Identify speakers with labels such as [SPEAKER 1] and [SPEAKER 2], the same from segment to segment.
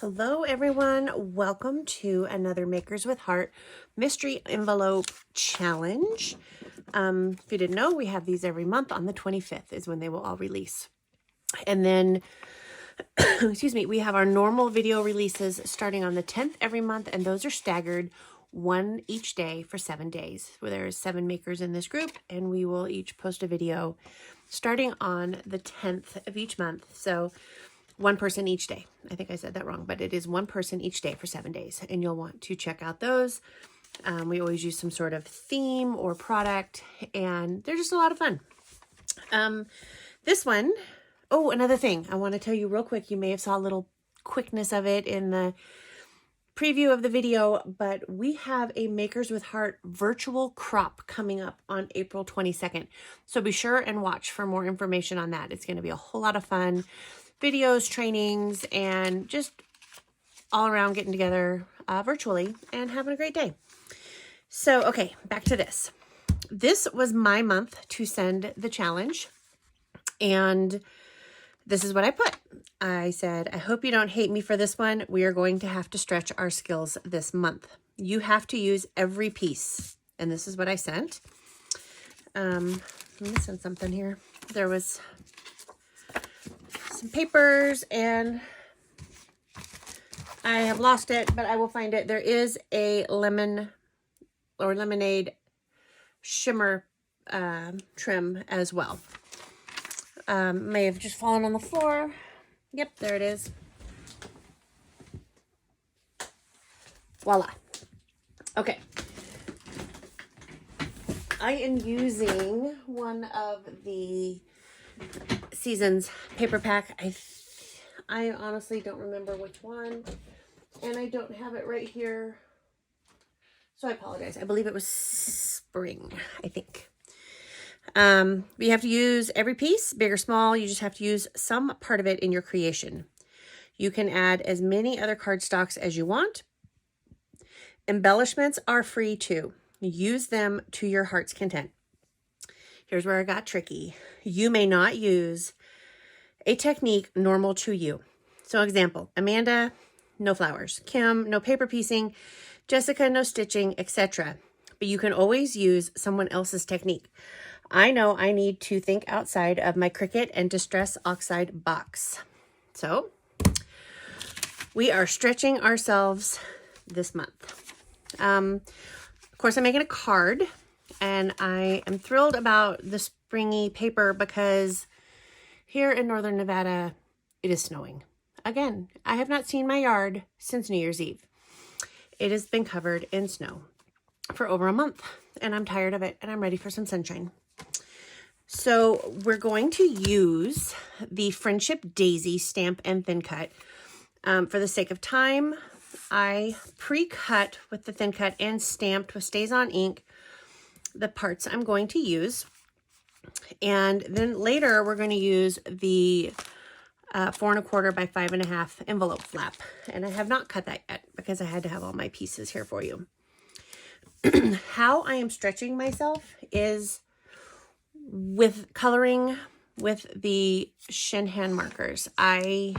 [SPEAKER 1] Hello everyone, welcome to another Makers with Heart mystery envelope challenge. If you didn't know, we have these every month. On the 25th is when they will all release. And then, excuse me, we have our normal video releases starting on the 10th every month, and those are staggered, one each day for 7 days. Where there is 7 makers in this group, and we will each post a video starting on the 10th of each month. So one person each day. I think I said that wrong, but it is one person each day for 7 days, and you'll want to check out those. We always use some sort of theme or product, and they're just a lot of fun. This one, oh, another thing I want to tell you real quick. You may have saw a little quickness of it in the preview of the video, but we have a Makers with Heart virtual crop coming up on April 22nd. So be sure and watch for more information on that. It's going to be a whole lot of fun. Videos, trainings, and just all around getting together virtually and having a great day. So, okay, back to this. This was my month to send the challenge, and this is what I put. I said, I hope you don't hate me for this one. We are going to have to stretch our skills this month. You have to use every piece, and this is what I sent. I'm missing something here. There was some papers, and I have lost it, but I will find it. There is a lemon or lemonade shimmer trim as well. May have just fallen on the floor. Yep, there it is. Voila. Okay. I am using one of the Seasons paper pack. I honestly don't remember which one, and I don't have it right here, so I apologize. I believe it was spring, I think. You have to use every piece, big or small. You just have to use some part of it in your creation. You can add as many other cardstocks as you want. Embellishments are free too. Use them to your heart's content. Here's where I got tricky. You may not use a technique normal to you. So example, Amanda, no flowers. Kim, no paper piecing. Jessica, no stitching, etc. But you can always use someone else's technique. I know I need to think outside of my Cricut and Distress Oxide box. So we are stretching ourselves this month. Of course, I'm making a card, and I am thrilled about the springy paper because here in northern Nevada, it is snowing. Again, I have not seen my yard since New Year's Eve. It has been covered in snow for over a month, and I'm tired of it, and I'm ready for some sunshine. So we're going to use the Friendship Daisy stamp and thin cut. For the sake of time, I pre-cut with the thin cut and stamped with Stays On ink the parts I'm going to use. And then later we're going to use the 4 1/4 by 5 1/2 envelope flap. And I have not cut that yet because I had to have all my pieces here for you. How I am stretching myself is with coloring with the Shin hand markers. I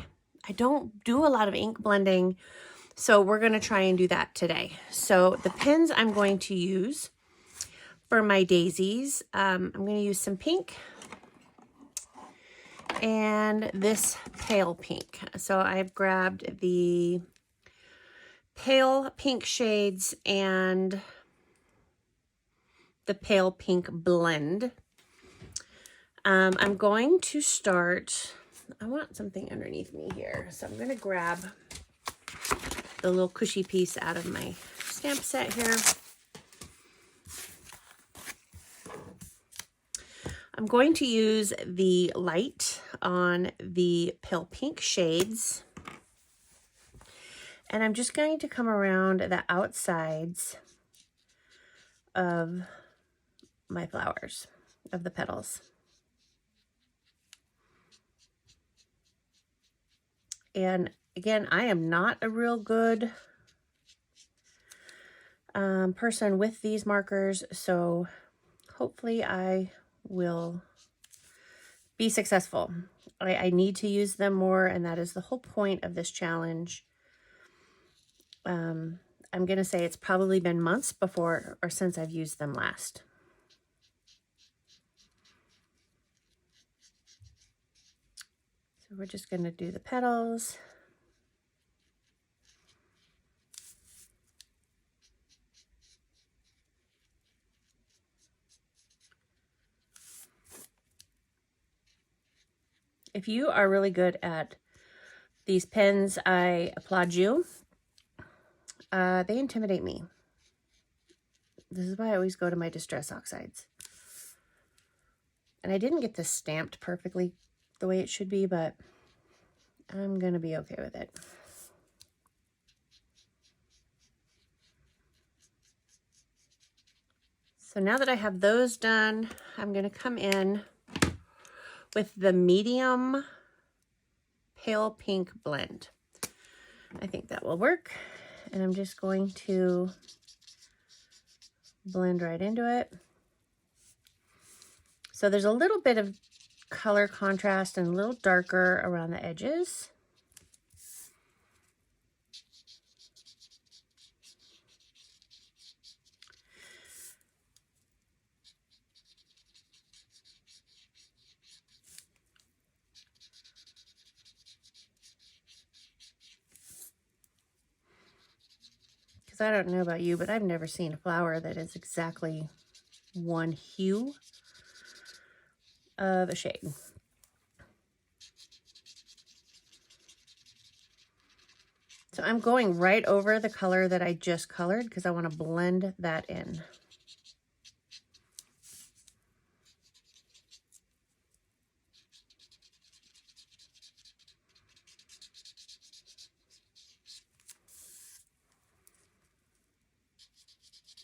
[SPEAKER 1] don't do a lot of ink blending, so we're going to try and do that today. So the pens I'm going to use for my daisies, I'm going to use some pink and this pale pink. So I've grabbed the pale pink shades and the pale pink blend. I'm going to start, I want something underneath me here. So I'm going to grab the little cushy piece out of my stamp set here. I'm going to use the light on the pale pink shades, and I'm just going to come around the outsides of my flowers, of the petals. And again, I am not a real good person with these markers, so hopefully I will be successful. I need to use them more, and that is the whole point of this challenge. I'm going to say it's probably been months before or since I've used them last. So we're just going to do the petals. If you are really good at these pens, I applaud you. They intimidate me. This is why I always go to my Distress Oxides. And I didn't get this stamped perfectly the way it should be, but I'm going to be okay with it. So now that I have those done, I'm going to come in with the medium pale pink blend. I think that will work. And I'm just going to blend right into it. So there's a little bit of color contrast and a little darker around the edges. Because I don't know about you, but I've never seen a flower that is exactly one hue of a shade. So I'm going right over the color that I just colored because I want to blend that in.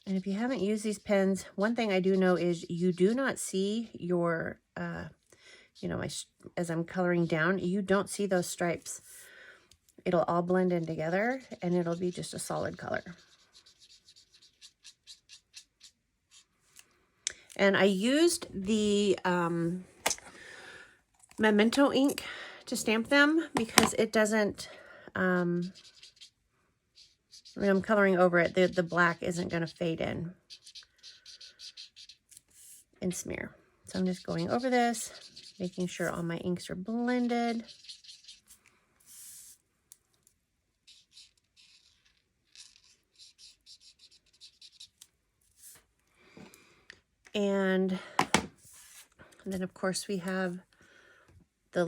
[SPEAKER 1] And if you haven't used these pens, one thing I do know is you do not see your, you know, as I'm coloring down, you don't see those stripes. It'll all blend in together and it'll be just a solid color. And I used the Memento ink to stamp them because it doesn't, when I'm coloring over it, the black isn't going to fade in and smear. So I'm just going over this, making sure all my inks are blended. And then of course we have the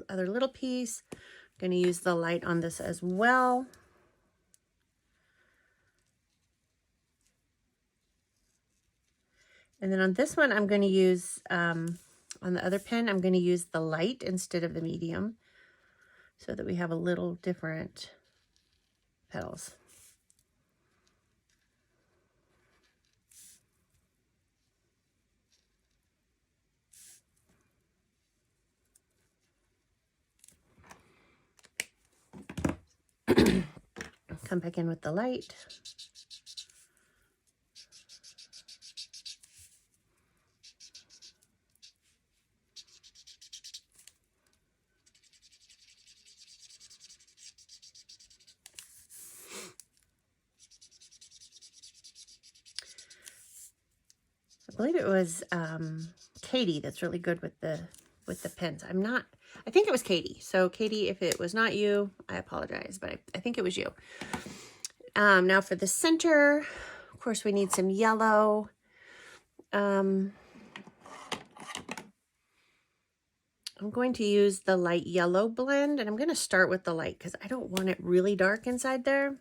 [SPEAKER 1] other little piece. I'm going to use the light on this as well. And then on this one, I'm going to use, on the other pen, I'm going to use the light instead of the medium so that we have a little different petals. Come back in with the light. I believe it was Katie that's really good with the pens. I think it was Katie. So Katie, if it was not you, I apologize, but I think it was you. Now for the center, of course, we need some yellow. I'm going to use the light yellow blend, and I'm going to start with the light because I don't want it really dark inside there.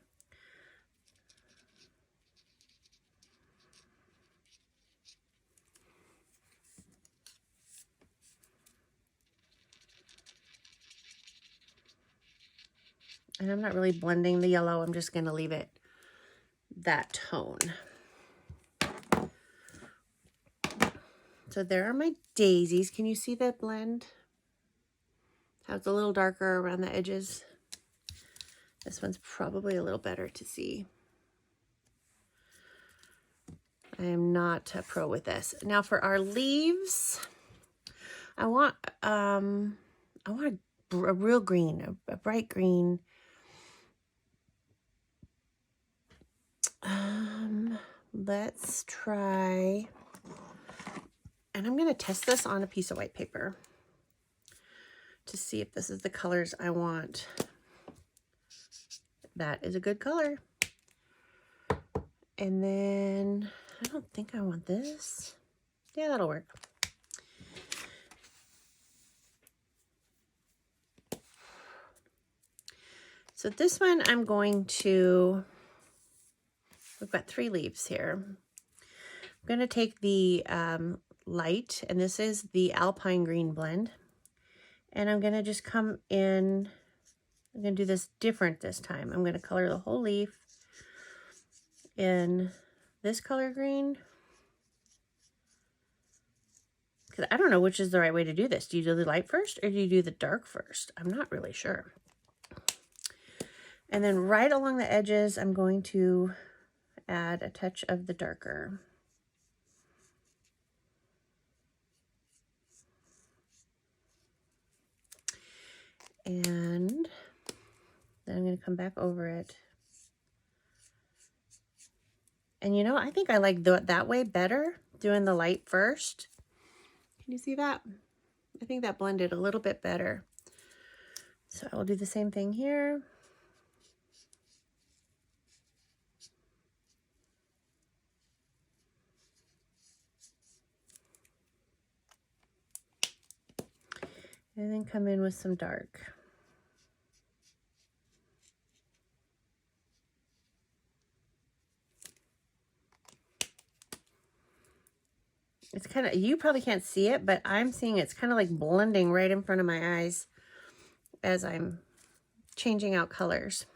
[SPEAKER 1] And I'm not really blending the yellow. I'm just going to leave it that tone. So there are my daisies. Can you see that blend? How it's a little darker around the edges. This one's probably a little better to see. I am not a pro with this. Now for our leaves, I want a real green, a bright green. let's try, and I'm going to test this on a piece of white paper to see if this is the colors I want. That is a good color. And then I don't think I want this. Yeah, that'll work. So this one I'm going to, we've got 3 leaves here. I'm going to take the light, and this is the Alpine Green blend. And I'm going to just come in, I'm going to do this different this time. I'm going to color the whole leaf in this color green. Because I don't know which is the right way to do this. Do you do the light first or do you do the dark first? I'm not really sure. And then right along the edges, I'm going to add a touch of the darker. And then I'm going to come back over it. And you know, I think I like that way better, doing the light first. Can you see that? I think that blended a little bit better. So I will do the same thing here. And then come in with some dark. It's kind of, you probably can't see it, but I'm seeing it's kind of like blending right in front of my eyes as I'm changing out colors.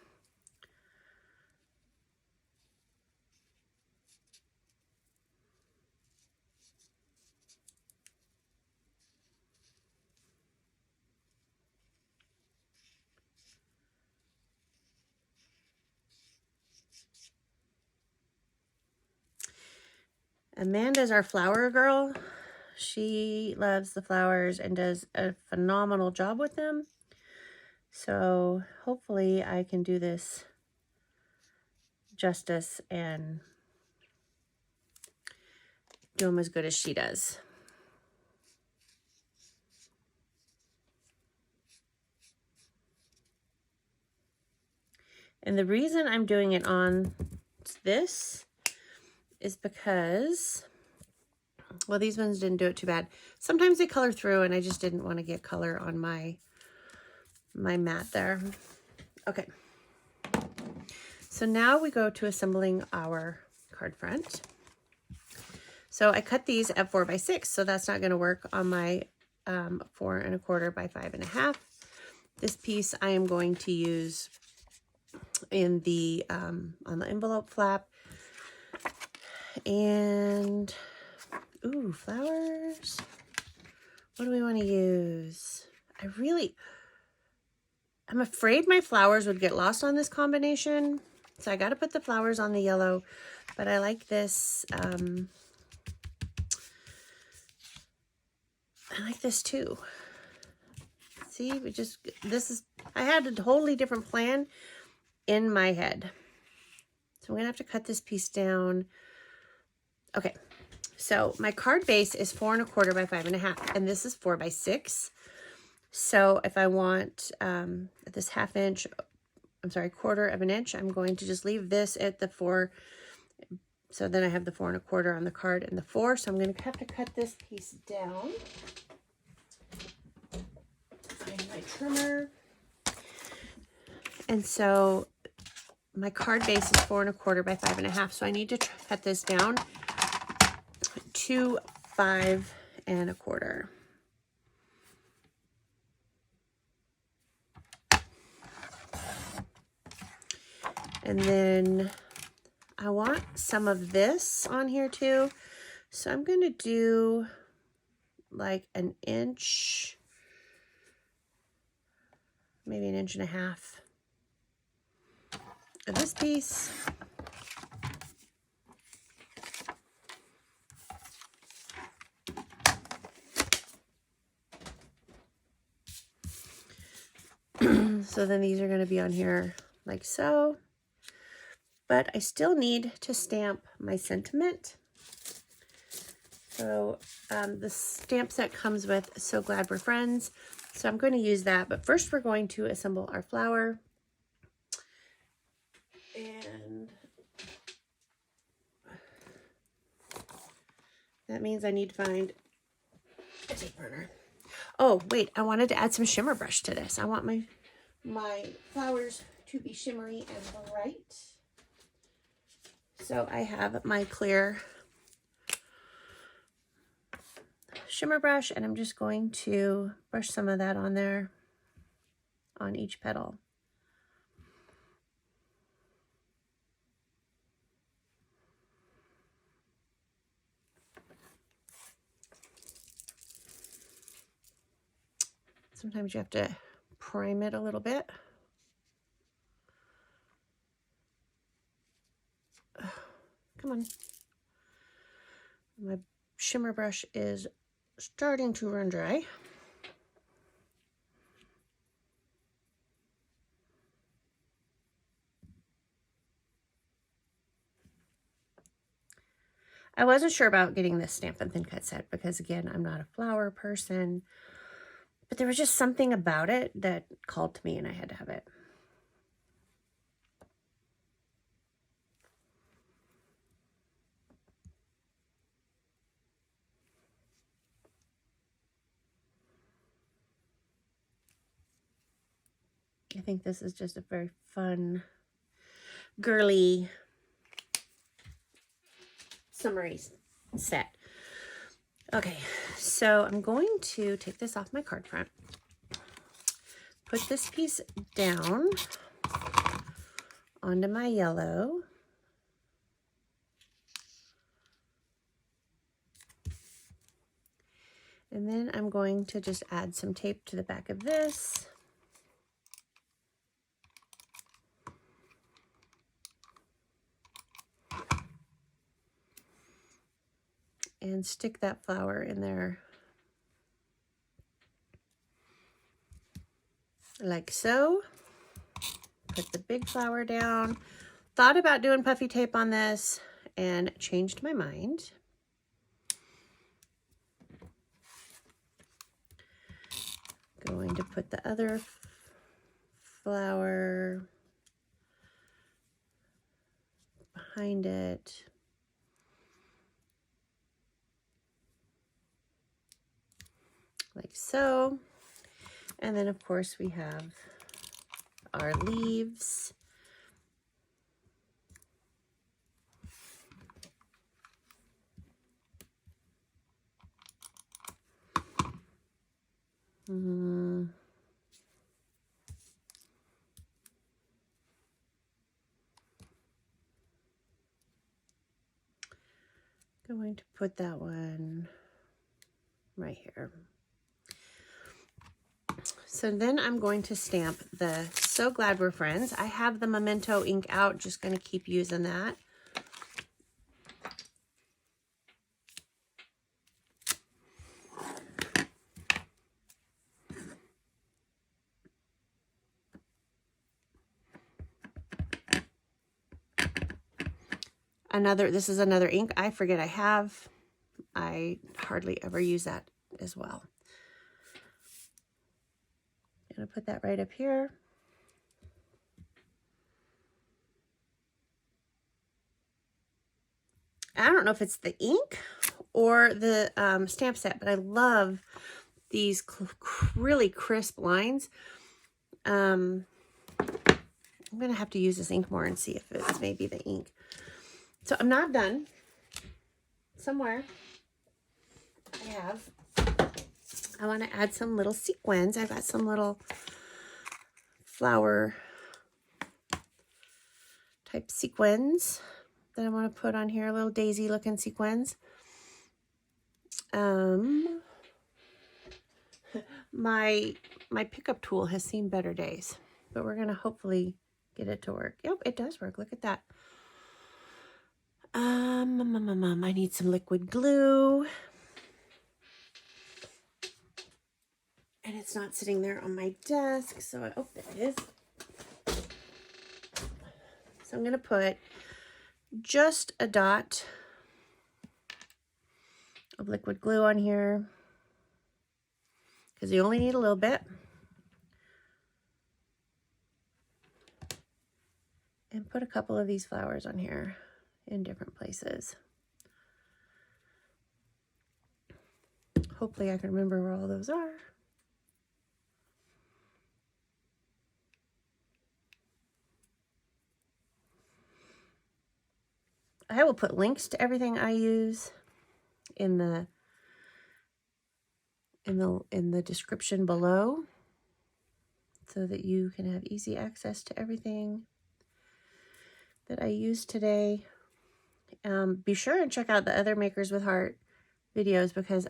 [SPEAKER 1] Amanda's our flower girl. She loves the flowers and does a phenomenal job with them. So hopefully I can do this justice and do them as good as she does. And the reason I'm doing it on this is because, well, these ones didn't do it too bad. Sometimes they color through and I just didn't want to get color on my mat there. Okay. So now we go to assembling our card front. So I cut these at 4 by 6, so that's not going to work on my 4 1/4 by 5 1/2. This piece I am going to use in the on the envelope flap. And ooh, flowers. What do we want to use? I'm afraid my flowers would get lost on this combination, so I got to put the flowers on the yellow. But I like this. I like this too. See, I had a totally different plan in my head. So I'm gonna have to cut this piece down. Okay, so my card base is 4 1/4 by 5 1/2, and this is 4 by 6. So if I want this 1/2 inch, I'm sorry, 1/4 of an inch, I'm going to just leave this at the 4. So then I have the 4 1/4 on the card and the 4. So I'm going to have to cut this piece down. Find my trimmer. And so my card base is 4 1/4 by 5 1/2. So I need to cut this down to 5 1/4. And then I want some of this on here too. So I'm going to do like an inch, maybe an 1.5 inches of this piece. So then these are going to be on here like so. but I still need to stamp my sentiment. So the stamp set comes with So Glad We're Friends. So I'm going to use that, but first we're going to assemble our flower. And that means I need to find a tape burner. Oh, wait, I wanted to add some shimmer brush to this. I want my flowers to be shimmery and bright. So I have my clear shimmer brush, and I'm just going to brush some of that on there on each petal. Sometimes you have to prime it a little bit. Come on. My shimmer brush is starting to run dry. I wasn't sure about getting this Stampin' Thin Cut set because, again, I'm not a flower person. But there was just something about it that called to me and I had to have it. I think this is just a very fun, girly, summery set. Okay, so I'm going to take this off my card front, put this piece down onto my yellow, and then I'm going to just add some tape to the back of this. And stick that flower in there like so. Put the big flower down. Thought about doing puffy tape on this and changed my mind. Going to put the other flower behind it. Like so. And then of course we have our leaves. Going to put that one right here. So then I'm going to stamp the So Glad We're Friends. I have the Memento ink out, just going to keep using that. This is another ink I forget I have. I hardly ever use that as well. I'm going to put that right up here. I don't know if it's the ink or the stamp set, but I love these really crisp lines. I'm going to have to use this ink more and see if it's maybe the ink. So I'm not done. Somewhere I want to add some little sequins. I've got some little flower type sequins that I want to put on here, little daisy looking sequins. My pickup tool has seen better days, but we're going to hopefully get it to work. Yep, it does work. Look at that. I need some liquid glue. And it's not sitting there on my desk, so there it is. So I'm going to put just a dot of liquid glue on here because you only need a little bit. And put a couple of these flowers on here in different places. Hopefully I can remember where all those are. I will put links to everything I use in the description below so that you can have easy access to everything that I used today. Be sure and check out the other Makers with Heart videos because,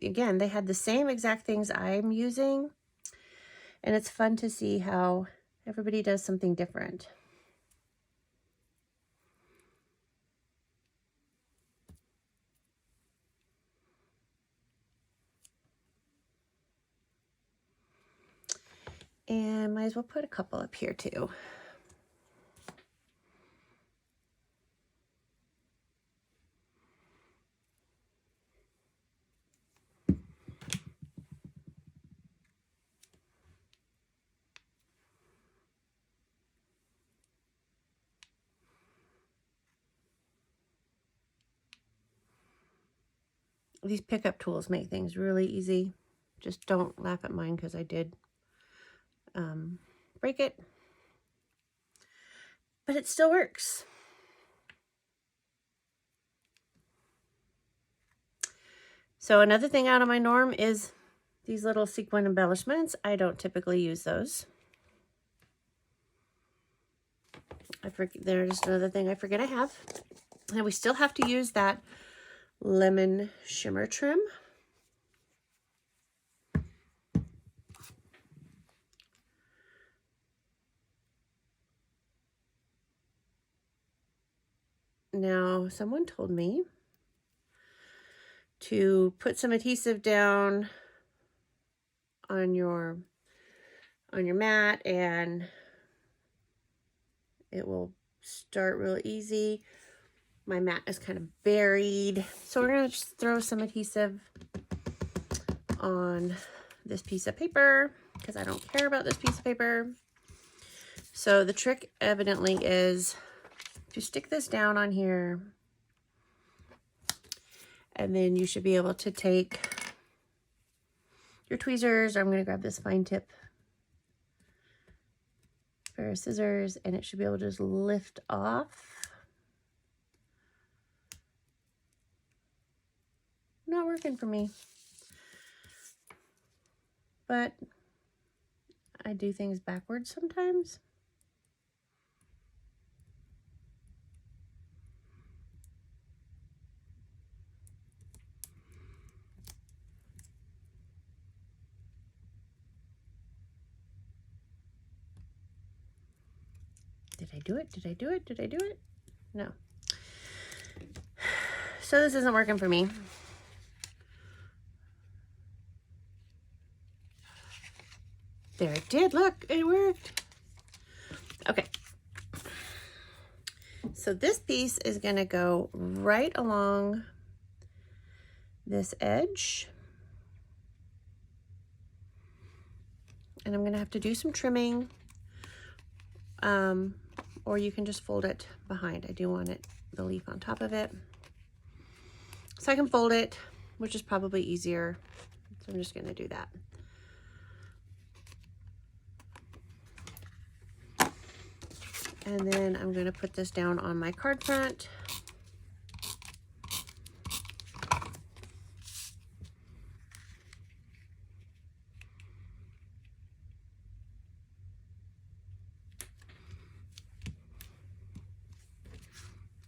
[SPEAKER 1] again, they had the same exact things I'm using, and it's fun to see how everybody does something different. And might as well put a couple up here too. These pickup tools make things really easy. Just don't laugh at mine because I did break it. But it still works. So another thing out of my norm is these little sequin embellishments. I don't typically use those. There's another thing I forget I have. And we still have to use that lemon shimmer trim. Now, someone told me to put some adhesive down on your mat and it will start real easy. My mat is kind of buried, so we're going to just throw some adhesive on this piece of paper because I don't care about this piece of paper. So the trick evidently is to stick this down on here, and then you should be able to take your tweezers, or I'm going to grab this fine tip pair of scissors, and it should be able to just lift off. Not working for me, but I do things backwards sometimes. Did I do it? Did I do it? Did I do it? No. So this isn't working for me. There, it did. Look, it worked. Okay. So this piece is going to go right along this edge. And I'm going to have to do some trimming. Or you can just fold it behind. I do want the leaf on top of it. So I can fold it, which is probably easier. So I'm just going to do that. And then I'm going to put this down on my card front.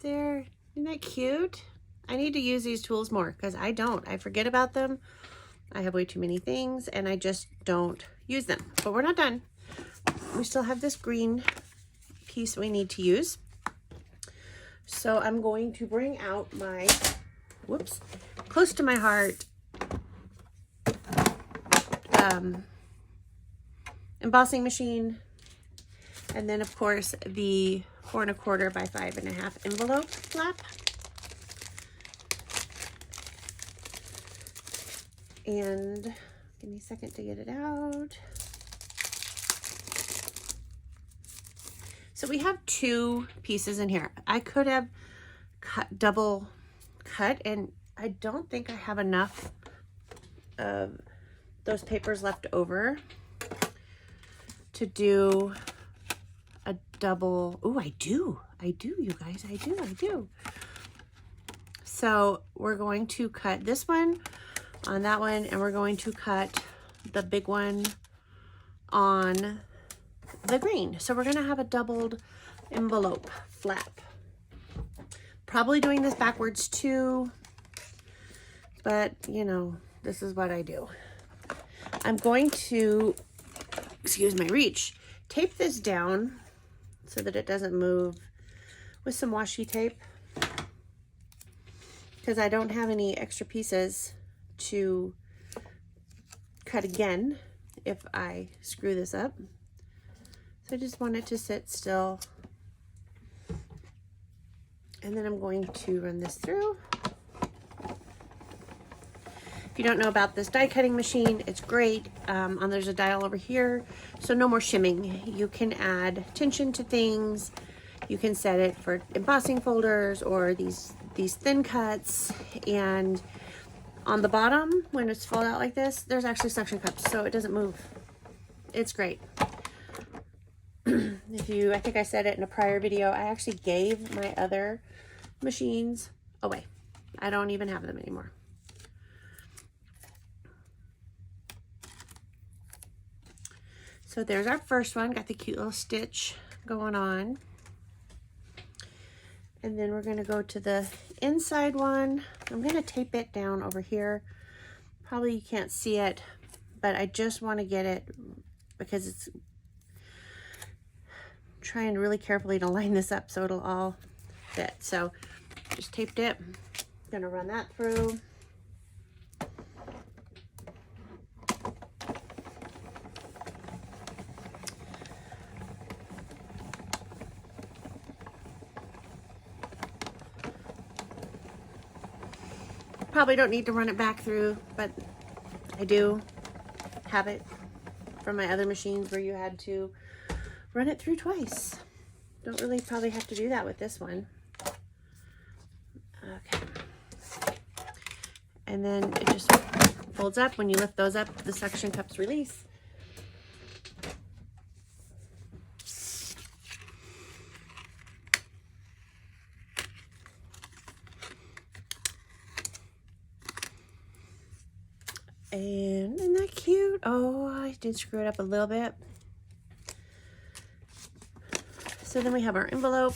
[SPEAKER 1] There, isn't that cute? I need to use these tools more because I don't. I forget about them. I have way too many things and I just don't use them. But we're not done. We still have this green piece we need to use. So I'm going to bring out my, whoops, close to my heart embossing machine. And then of course the 4 1/4 by 5 1/2 envelope flap. And give me a second to get it out. So we have 2 pieces in here. I could have double cut, and I don't think I have enough of those papers left over to do a double. Oh, I do, you guys, I do. So we're going to cut this one on that one, and we're going to cut the big one on the green. So we're going to have a doubled envelope flap. Probably doing this backwards too, but you know, this is what I do. I'm going to, excuse my reach, tape this down so that it doesn't move with some washi tape, because I don't have any extra pieces to cut again if I screw this up. So I just want it to sit still. And then I'm going to run this through. If you don't know about this die cutting machine, it's great. There's a dial over here, so no more shimming. You can add tension to things. You can set it for embossing folders or these thin cuts. And on the bottom, when it's folded out like this, there's actually suction cups, so it doesn't move. It's great. I think I said it in a prior video, I actually gave my other machines away. I don't even have them anymore. So there's our first one, got the cute little stitch going on. And then we're going to go to the inside one. I'm going to tape it down over here. Probably you can't see it, but I just want to get it because it's trying really carefully to line this up so it'll all fit. So just taped it. Gonna run that through. Probably don't need to run it back through, but I do have it from my other machines where you had to run it through twice. Don't really probably have to do that with this one. Okay. And then it just folds up. When you lift those up, the suction cups release. And isn't that cute? Oh, I did screw it up a little bit. So then we have our envelope,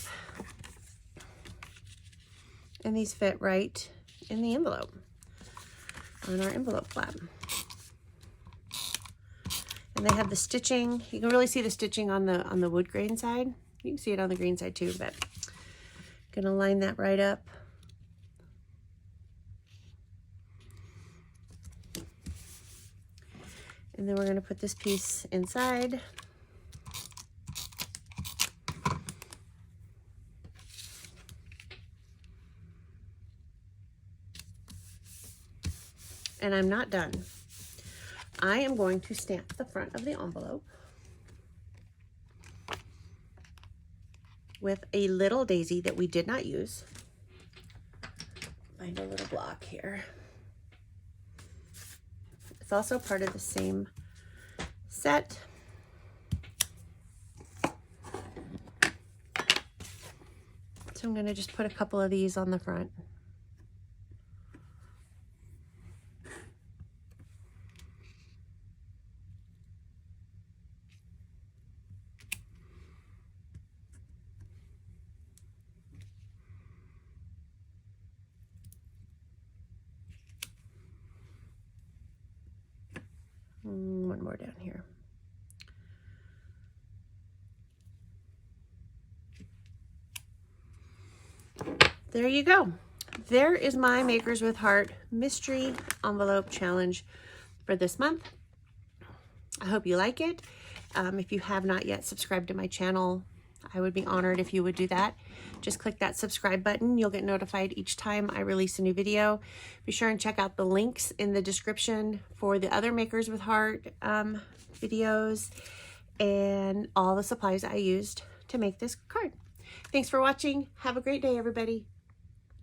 [SPEAKER 1] and these fit right in the envelope on our envelope flap. And they have the stitching. You can really see the stitching on the wood grain side. You can see it on the green side too, but I'm gonna line that right up. And then we're gonna put this piece inside. And I'm not done. I am going to stamp the front of the envelope with a little daisy that we did not use. Find a little block here. It's also part of the same set. So I'm going to just put a couple of these on the front. One more down here. There you go. There is my Makers with Heart mystery envelope challenge for this month. I hope you like it. If you have not yet subscribed to my channel, I would be honored if you would do that. Just click that subscribe button. You'll get notified each time I release a new video. Be sure and check out the links in the description for the other Makers with Heart videos and all the supplies I used to make this card. Thanks for watching. Have a great day, everybody.